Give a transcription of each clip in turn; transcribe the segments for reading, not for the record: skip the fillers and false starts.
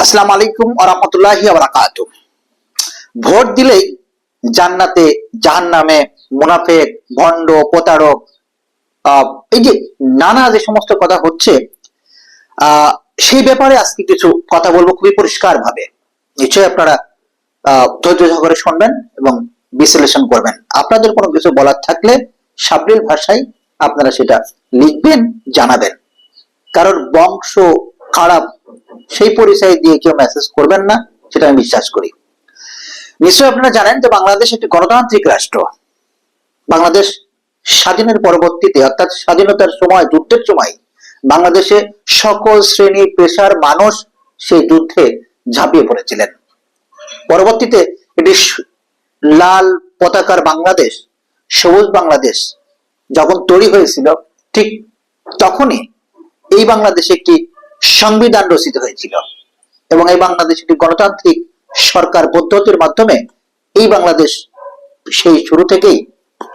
আসসালামু আলাইকুম ওয়া রাহমাতুল্লাহি ওয়া বারাকাতুহু। ভোট দিলেই জান্নাতে জাহান্নামে, মুনাফিক, ভণ্ড, প্রতারক, এই যে নানা যে সমস্ত কথা হচ্ছে, সেই ব্যাপারে আজকে কিছু কথা বলবো খুবই পরিষ্কার ভাবে। নিশ্চয়ই আপনারা ধৈর্য সহকারে শুনবেন এবং বিশ্লেষণ করবেন। আপনাদের কোনো কিছু বলার থাকলে সাবলীল ভাষায় আপনারা সেটা লিখবেন, জানাবেন। কারণ বংশ খারাপ সেই পরিচয় দিয়ে কেউ মেসেজ করবেন না, সেটা আমি বিশ্বাস করি। নিশ্চয়ই আপনারা জানেন যে বাংলাদেশ একটি গণতান্ত্রিক রাষ্ট্র। বাংলাদেশ স্বাধীনের পরবর্তীতে, অর্থাৎ স্বাধীনতার সময়, যুদ্ধের সময় বাংলাদেশে সকল শ্রেণী পেশার মানুষ সেই যুদ্ধে ঝাঁপিয়ে পড়েছিলেন। পরবর্তীতে এটি লাল পতাকার বাংলাদেশ, সবুজ বাংলাদেশ যখন তৈরি হয়েছিল, ঠিক তখনই এই বাংলাদেশে একটি সংবিধান রচিত হয়েছিল এবং এই বাংলাদেশ একটি গণতান্ত্রিক সরকার পদ্ধতির মাধ্যমে এই বাংলাদেশ সেই শুরু থেকেই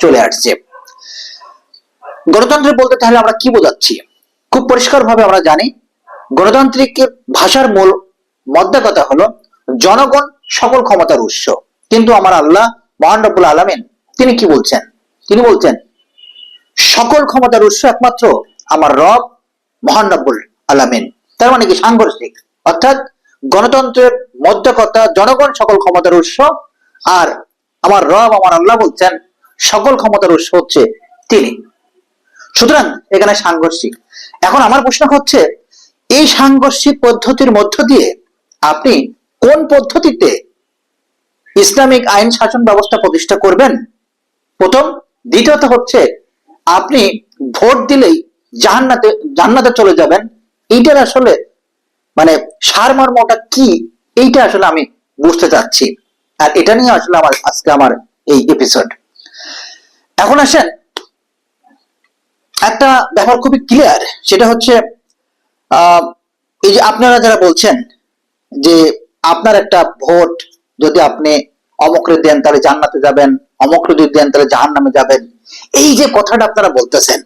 চলে আসছে। গণতন্ত্র বলতে তাহলে আমরা কি বোঝাচ্ছি? খুব পরিষ্কার ভাবে আমরা জানি, গণতান্ত্রিক ভাষার মূল মধ্যে কথা হলো জনগণ সকল ক্ষমতার উৎস। কিন্তু আমার আল্লাহ মহান রব্বুল আলামিন তিনি কি বলছেন? তিনি বলছেন সকল ক্ষমতার উৎস একমাত্র আমার রব মহান রব্বুল আলামিন। তার মানে কি? সাংঘর্ষিক। অর্থাৎ গণতন্ত্রের মধ্যে কথা জনগণ সকল ক্ষমতার উৎস, আর আমার রব আমার আল্লাহ বলছেন সকল ক্ষমতার উৎস হচ্ছে তিনি। সুতরাং এখানে সাংঘর্ষিক। এখন আমার প্রশ্ন হচ্ছে, এই সাংঘর্ষিক পদ্ধতির মধ্য দিয়ে আপনি কোন পদ্ধতিতে ইসলামিক আইন শাসন ব্যবস্থা প্রতিষ্ঠা করবেন? প্রথম। দ্বিতীয়ত হচ্ছে, আপনি ভোট দিলেই জান্নাতে চলে যাবেন, এইটার আসলে মানে সারমর্মটা কি, এইটা আসলে আমি বুঝতে চাচ্ছি। আর এটা নিয়ে আসলে আজকে আমার এই এপিসোড। এখন আসেন, একটা ব্যাপার খুবই ক্লিয়ার, সেটা হচ্ছে এই যে আপনারা যারা বলছেন যে আপনার একটা ভোট যদি আপনি অমুকরে দেন তাহলে জান্নাতে যাবেন, অমুকরে যদি দেন তাহলে জাহান্নামে যাবেন, এই যে কথাটা আপনারা বলতেছেন,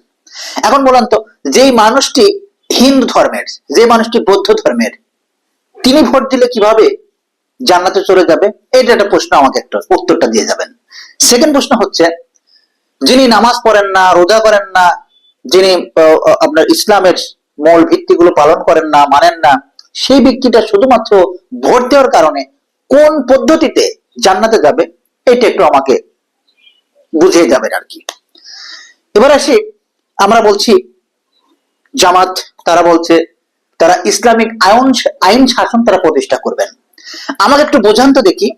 এখন বলেন তো, যেই মানুষটি হিন্দু ধর্মের, যে মানুষটি বৌদ্ধ ধর্মের, তিনি ভোট দিলে কিভাবে জান্নাতে চলে যাবে? এটা একটা প্রশ্ন, আমাকে একটা উত্তরটা দিয়ে যাবেন। সেকেন্ড প্রশ্ন হচ্ছে, যিনি নামাজ পড়েন না, রোজা করেন না, যিনি আপনার ইসলামের মূল ভিত্তিগুলো পালন করেন না, মানেন না, সেই ব্যক্তিটা শুধুমাত্র ভোট দেওয়ার কারণে কোন পদ্ধতিতে জান্নাতে যাবে, এটা একটু আমাকে বুঝিয়ে যাবেন আর কি। এবার আসি, আমরা বলছি জামাত, তারা বলছে তারা ইসলামিক আইন শাসন তারা প্রতিষ্ঠা করবেন। আমাকে একটু বোঝান তো দেখি,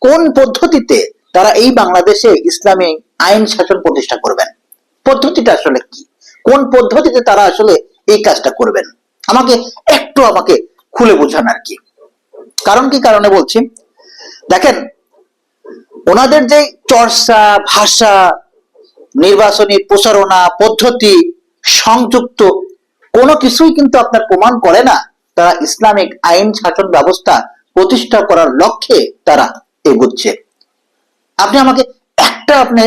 কোন পদ্ধতিতে তারা এই বাংলাদেশে ইসলামিক আইন শাসন প্রতিষ্ঠা করবেন? পদ্ধতিটা আসলে কি? কোন পদ্ধতিতে তারা আসলে এই কাজটা করবেন? আমাকে খুলে বোঝান আর কি। কারণ কি কারণে বলছি, দেখেন, ওনাদের যে চর্চা, ভাষা, নির্বাচনী প্রচারণা পদ্ধতি, সংযুক্ত কোনো কিছুই কিন্তু আপনার প্রমাণ করে না তারা ইসলামিক আইন শাসন ব্যবস্থা প্রতিষ্ঠা করার লক্ষ্যে তারা এগুচ্ছে। আপনি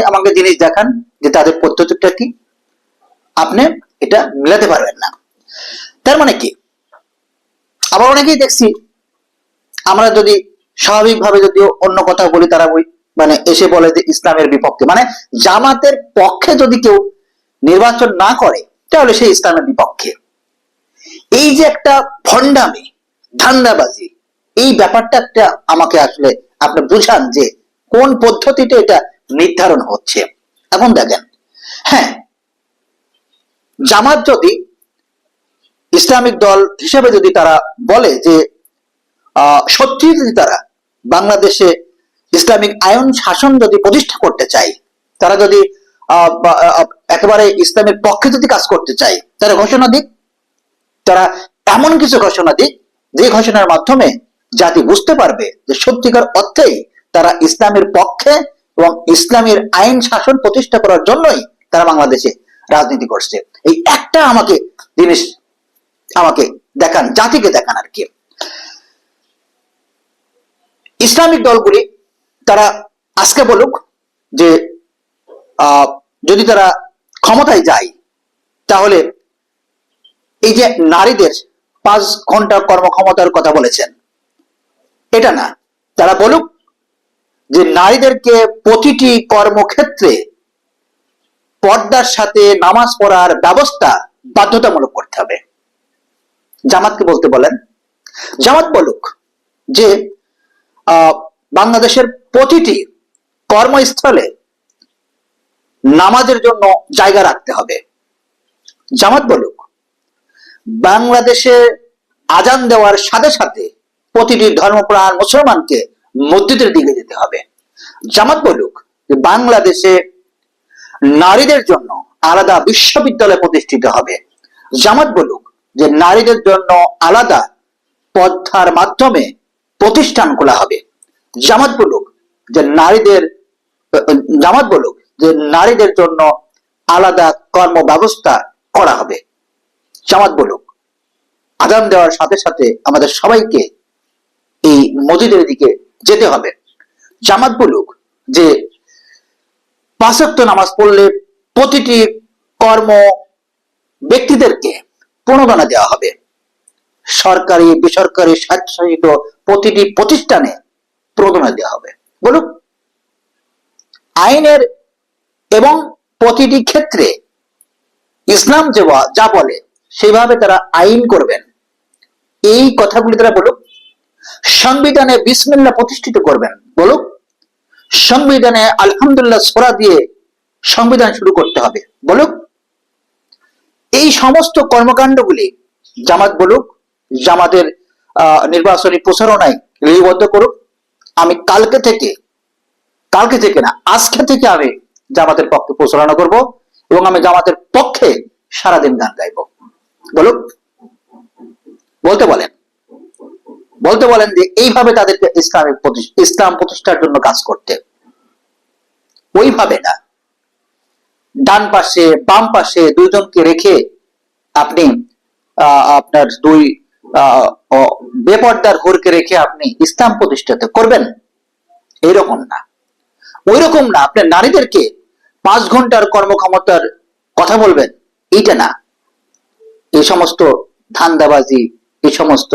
আমাকে জিনিস দেখান যে তাদের পদ্ধতিটা কি, আপনি এটা মিলাতে পারবেন না। তার মানে কি? আবার অনেকেই দেখছি, আমরা যদি স্বাভাবিকভাবে যদিও অন্য কথা বলি, তারা মানে এসে বলে যে ইসলামের বিপক্ষে, মানে জামাতের পক্ষে যদি কেউ নির্বাচন না করে তাহলে সে ইসলামের বিপক্ষে। এই যে একটা ভণ্ডামি, ধান্দাবাজি, এই ব্যাপারটা একটা আমাকে আসলে আপনি বুঝান যে কোন পদ্ধতিতে এটা নির্ধারণ হচ্ছে। এখন দেখেন, হ্যাঁ, জামাত যদি ইসলামিক দল হিসেবে যদি তারা বলে যে সত্যি যদি তারা বাংলাদেশে ইসলামিক আইন শাসন যদি প্রতিষ্ঠা করতে চায়, তারা যদি একেবারে ইসলামের পক্ষে যদি কাজ করতে চায়, তারা ঘোষণা দিক, তারা এমন কিছু ঘোষণা দিক যে ঘোষণার মাধ্যমে জাতি বুঝতে পারবে যে সত্যিকার অর্থেই তারা ইসলামের পক্ষে এবং ইসলামের আইন শাসন প্রতিষ্ঠা করার জন্যই তারা বাংলাদেশে রাজনীতি করছে। এই একটা জিনিস আমাকে দেখান, জাতিকে দেখান আর কি। ইসলামিক দলগুলি তারা আজকে বলুক যে যদি তারা ক্ষমতায় যায় তাহলে এই যে নারীদের 5 ঘন্টা কর্মক্ষমতার কথা বলেছেন, এটা না, তারা বলুক যে নারীদেরকে প্রতিটি কর্মক্ষেত্রে পর্দার সাথে নামাজ পড়ার ব্যবস্থা বাধ্যতামূলক করতে হবে। জামাতকে বলতে বলেন, জামাত বলুক যে বাংলাদেশের প্রতিটি কর্মস্থলে নামাজের জন্য জায়গা রাখতে হবে। জামাত বলুক বাংলাদেশে আজান দেওয়ার সাথে সাথে প্রতিটি ধর্মপ্রাণ মুসলমানকে মসজিদের দিকে যেতে হবে। জামাত বলুক যে বাংলাদেশে নারীদের জন্য আলাদা বিশ্ববিদ্যালয় প্রতিষ্ঠিত হবে। জামাত বলুক যে নারীদের জন্য আলাদা পন্থার মাধ্যমে প্রতিষ্ঠান খোলা হবে। জামাত বলুক যে নারীদের জন্য আলাদা কর্ম ব্যবস্থা করা হবে। জামাত বলুক আজান দেওয়ার সাথে সাথে আমাদের সবাইকে এই মসজিদের দিকে যেতে হবে। জামাত বলুক যে 5 ওয়াক্ত নামাজ পড়লে প্রতিটি কর্ম ব্যক্তিদেরকে প্রণোদনা দেওয়া হবে। সরকারি বেসরকারি স্বায়ত্তশাসিত প্রতিটি প্রতিষ্ঠানে প্রণোদনা দেওয়া হবে। বলুক আইনের এবং প্রতিটি ক্ষেত্রে ইসলাম যা বলে সেভাবে তারা আইন করবেন, এই কথাগুলি তারা বলুক। সংবিধানে বিসমিল্লাহ প্রতিষ্ঠিত করবেন, বলুক সংবিধানে আলহামদুলিল্লাহ সূরা দিয়ে সংবিধান শুরু করতে হবে, বলুক। এই সমস্ত কর্মকাণ্ডগুলি জামাত বলুক, জামাতের নির্বাচনী প্রচারণায় লিপিবদ্ধ করুক। আমি কালকে থেকে না, আজকে থেকে আমি জামাতের পক্ষে প্রচারণা করব এবং আমি জামাতের পক্ষে সারাদিন গান গাইব। বলুক, বলতে বলেন যে এইভাবে তাদেরকে ইসলাম প্রতিষ্ঠার জন্য কাজ করতে, ওইভাবে না ডান পাশে বাম পাশে দুইজনকে রেখে আপনি আপনার দুই বেপর্দার হুরকে রেখে আপনি ইসলাম প্রতিষ্ঠাতে করবেন, এইরকম না, ওই রকম না। আপনি নারীদেরকে 5 ঘন্টার কর্মক্ষমতার কথা বলবেন, এইটা না। এই সমস্ত ধান্দাবাজি, এই সমস্ত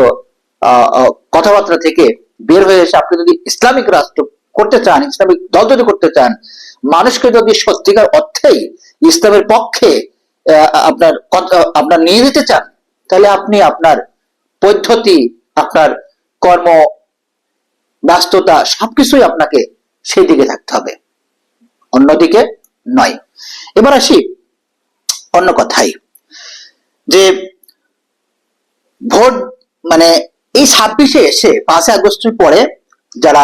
কথাবার্তা থেকে বের হয়ে এসে আপনি যদি ইসলামিক রাষ্ট্র করতে চান, ইসলামিক দল যদি করতে চান, মানুষকে যদি সত্যিকার অর্থেই ইসলামের পক্ষে আপনার নিয়ে যেতে চান, তাহলে আপনি আপনার পদ্ধতি, আপনার কর্ম ব্যস্ততা সবকিছুই আপনাকে সেই দিকে থাকতে হবে, অন্যদিকে নয়। এবার আসি অন্য কথাই, যে ভোট মানে এই 26-এ এসে 5 আগস্টের পরে যারা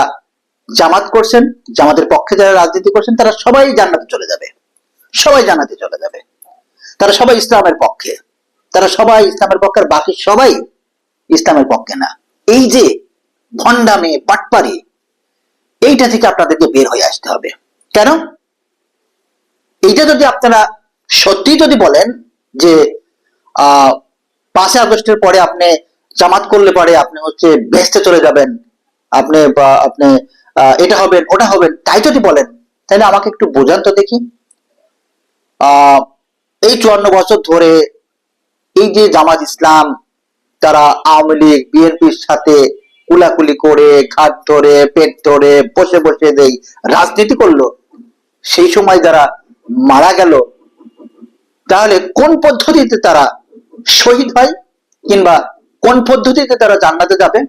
জামাত করছেন, জামাতের পক্ষে যারা রাজনীতি করছেন, তারা সবাই জান্নাতে চলে যাবে, সবাই জান্নাতে চলে যাবে। তারা সবাই ইসলামের পক্ষে, তারা সবাই ইসলামের পক্ষে, বাকি সবাই ইসলামের পক্ষে না। এই যে ভণ্ডামি পাটপারি, এইটা থেকে আপনাদেরকে বের হয়ে আসতে হবে। কেন? এইটা যদি আপনারা সত্যি যদি বলেন যে 5 আগস্টের পরে আপনি জামাত করলে পরে আপনি বেহেশতে চলে যাবেন, আপনি এটা হবেন ওটা হবেন, তাই যদি বলেন, তাহলে আমাকে একটু বোঝান তো দেখি। এই 54 বছর ধরে এই যে জামাত ইসলাম, তারা আওয়ামী লীগ বিএনপির সাথে কুলাকুলি করে, ঘাট ধরে, পেট ধরে, বসে বসে যেই রাজনীতি করলো, সেই সময় যারা মারা গেল, তাহলে কোন পদ্ধতিতে তারা শহীদ হয় কিংবা কোন পদ্ধতিতে তারা জান্নাতে যাবে,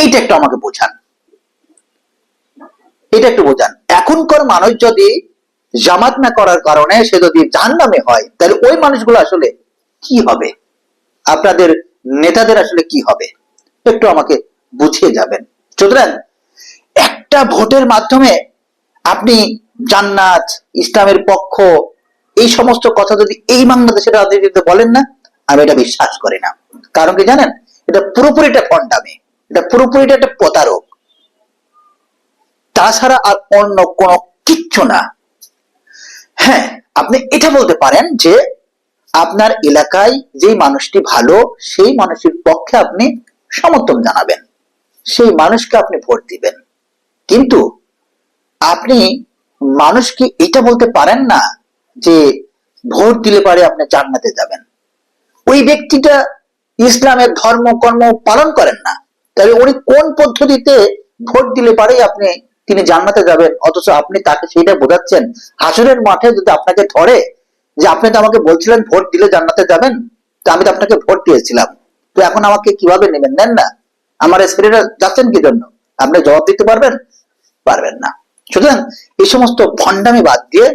এইটা একটু আমাকে বোঝান, এটা একটু বোঝান। এখনকার মানুষ যদি জামাত না করার কারণে সে যদি জাহান্নামে হয়, তাহলে ওই মানুষগুলো আসলে কি হবে, আপনাদের নেতাদের আসলে কি হবে, একটু আমাকে বুঝিয়ে যাবেন। সুতরাং একটা ভোটের মাধ্যমে আপনি জান্নাত, ইসলামের পক্ষ, এই সমস্ত কথা যদি এই বাংলাদেশের রাজনীতিতে বলেন না, আমি এটা বিশ্বাস করি না। কারণ কি জানেন? এটা পুরোপুরিটা ভণ্ডামি, এটা পুরোপুরিটা একটা প্রতারক, তাছাড়া আর অন্য কোনো কিচ্ছু না। হ্যাঁ, আপনি এটা বলতে পারেন যে আপনার এলাকায় যে মানুষটি ভালো, সেই মানুষের পক্ষে আপনি সমর্থন জানাবেন, সেই মানুষকে আপনি ভোট দিবেন। কিন্তু আপনি মানুষকে এটা বলতে পারেন না যে ভোট দিলে পারে আপনি জান্নাতে যাবেন। ওই ব্যক্তিটা ইসলামের ধর্ম কর্ম পালন করেন না, তাহলে উনি কোন পদ্ধতিতে ভোট দিলে পারেই তিনি জান্নাতে যাবেন, অথচ আপনি তাকে সেইটা বোঝাচ্ছেন। হাসরের মাঠে যদি আপনাকে ধরে যে আপনি তো আমাকে বলছিলেন ভোট দিলে জান্নাতে যাবেন, তো আমি তো আপনাকে ভোট দিয়েছিলাম, তো এখন আমাকে কিভাবে নেবেন? নেন না। আমার স্পিরিটটা যাচ্ছেন কি জন্য? আপনি জবাব দিতে পারবেন? পারবেন না। সুতরাং এই সমস্ত ভণ্ডামি বাদ দিয়ে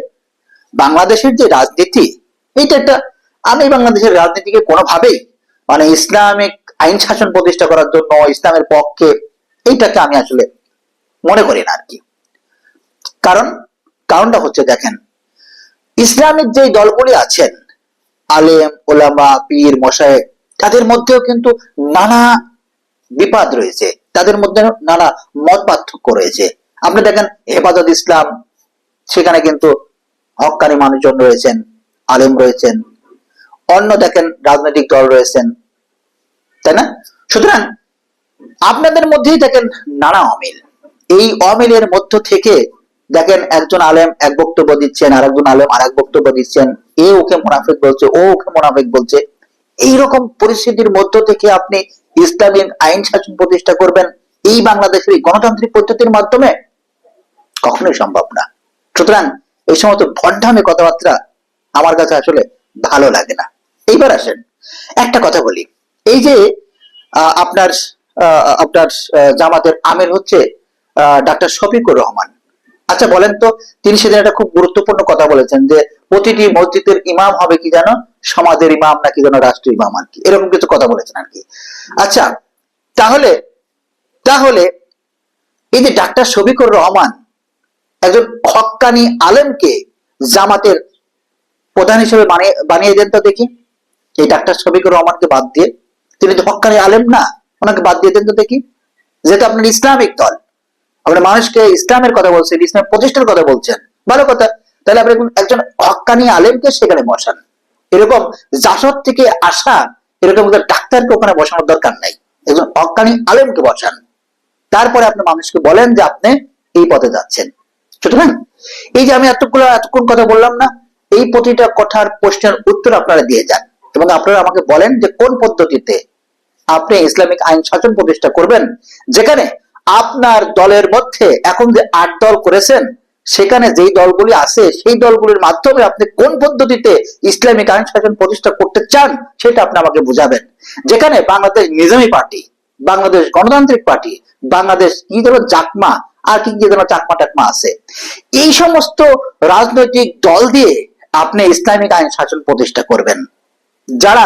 বাংলাদেশের যে রাজনীতি, এইটা একটা, আমি বাংলাদেশের রাজনীতিকে কোনোভাবেই ইসলামিক আইন শাসন প্রতিষ্ঠা করার জন্য, ইসলামের পক্ষে, এইটাকে আমি আসলে মনে করি না আর কি। কারণটা হচ্ছে, দেখেন, ইসলামিক যে দলগুলি আছেন, আলেম, ওলামা, পীর, মশায়েখ, তাদের মধ্যেও কিন্তু নানা বিবাদ রয়েছে, তাদের মধ্যে নানা মত পার্থক্য রয়েছে। আপনি দেখেন হেফাজত ইসলাম, সেখানে কিন্তু হক্কানি মানুষজন রয়েছেন, আলেম রয়েছেন, অন্য দেখেন রাজনৈতিক দল রয়েছেন, তাই না? সুতরাং আপনাদের মধ্যেই দেখেন নানা অমিল। এই অমিলের মধ্য থেকে দেখেন একজন আলেম এক বক্তব্য দিচ্ছেন, আর একজন আলেম আর এক বক্তব্য দিচ্ছেন, এ ওকে মুনাফিক বলছে, ও ওকে মুনাফিক বলছে। এইরকম পরিস্থিতির মধ্য থেকে আপনি ইসলামিক আইন শাসন প্রতিষ্ঠা করবেন এই বাংলাদেশের এই গণতান্ত্রিক পদ্ধতির মাধ্যমে? কখনোই সম্ভব না। সুতরাং এই সমস্ত ভণ্ডামি কথাবার্তা আমার কাছে আসলে ভালো লাগে না। এইবার আসেন একটা কথা বলি, এই যে আপনার আপনার জামাতের আমির হচ্ছে ডাক্তার শফিকুর রহমান। আচ্ছা বলেন তো, তিনি সেদিন একটা খুব গুরুত্বপূর্ণ কথা বলেছেন যে প্রতিটি মসজিদের ইমাম হবে কি জানো, সমাজের ইমাম নাকি যেন রাষ্ট্রীয় ইমাম আর কি, এরকম কিছু কথা বলেছেন আর কি। আচ্ছা, তাহলে তাহলে এই যে ডাক্তার শফিকুর রহমান একজন হক্কানি আলেমকে জামাতের প্রধান হিসেবে বানিয়ে দেন তো দেখি, এই ডাক্তার শফিকুর রহমানকে বাদ দিয়ে। তিনি তো হক্কানি আলেম না, ওনাকে বাদ দিয়ে দেন তো দেখি। যেহেতু আপনার ইসলামিক দল, আপনি মানুষকে ইসলামের কথা বলছেন, ইসলাম প্রতিষ্ঠার কথা বলছেন, ভালো কথা, তাহলে আপনি একজন হক্কানি আলেমকে সেখানে বসান। এরকম জাসদ থেকে আসা এরকম ডাক্তারকে ওখানে বসানোর দরকার নাই, একজন হক্কানি আলেমকে বসান। তারপরে আপনি মানুষকে বলেন যে আপনি এই পথে যাচ্ছেন। সুতরাং এই যে আমি এতক্ষণ কথা বললাম না, এই প্রতিটা কথার প্রশ্নের উত্তর আপনারা দিয়ে যান এবং আপনারা আমাকে বলেন যে কোন পদ্ধতিতে আপনি ইসলামিক আইন শাসন প্রতিষ্ঠা করবেন, যেখানে আপনার দলের মধ্যে এখন যে 8 দল করেছেন, সেখানে যেই দলগুলি আছে সেই দলগুলির মাধ্যমে আপনি কোন পদ্ধতিতে ইসলামিক আইন শাসন প্রতিষ্ঠা করতে চান সেটা আপনি আমাকে বুঝাবেন। যেখানে বাংলাদেশ নিজামী পার্টি, বাংলাদেশ গণতান্ত্রিক পার্টি, বাংলাদেশ কি যেন জাকমা, আর কি কি যেন চাকমা টাকমা আছে, এই সমস্ত রাজনৈতিক দল দিয়ে আপনি ইসলামিক আইন শাসন প্রতিষ্ঠা করবেন। যারা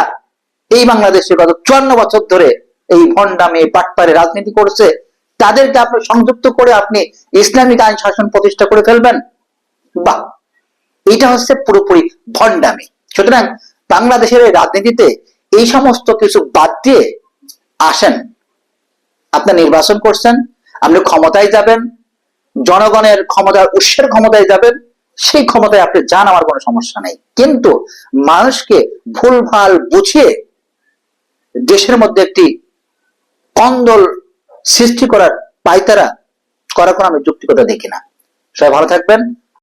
এই বাংলাদেশে গত 54 বছর ধরে এই ভণ্ডামি বাটপারে রাজনীতি করছে, তাদেরকে আপনি সংযুক্ত করে আপনি ইসলামিক আইন শাসন প্রতিষ্ঠা করে ফেলবেন। বাহ, এটা হচ্ছে পুরোপুরি ভণ্ডামি। সুতরাং বাংলাদেশের এই রাজনীতিতে এই সমস্ত কিছু বাদ দিয়ে আসেন, আপনি নির্বাচন করছেন, আপনি ক্ষমতায় যাবেন, জনগণের ক্ষমতার উৎসের ক্ষমতায় যাবেন, সেই ক্ষমতায় আপনি যান, আমার কোনো সমস্যা নেই। কিন্তু মানুষকে ভুলভাল বুঝিয়ে দেশের মধ্যে একটি কন্দল সৃষ্টি করার পায়তারা করা কোনো আমি যুক্তিকতা দেখি না। সবাই ভালো থাকবেন।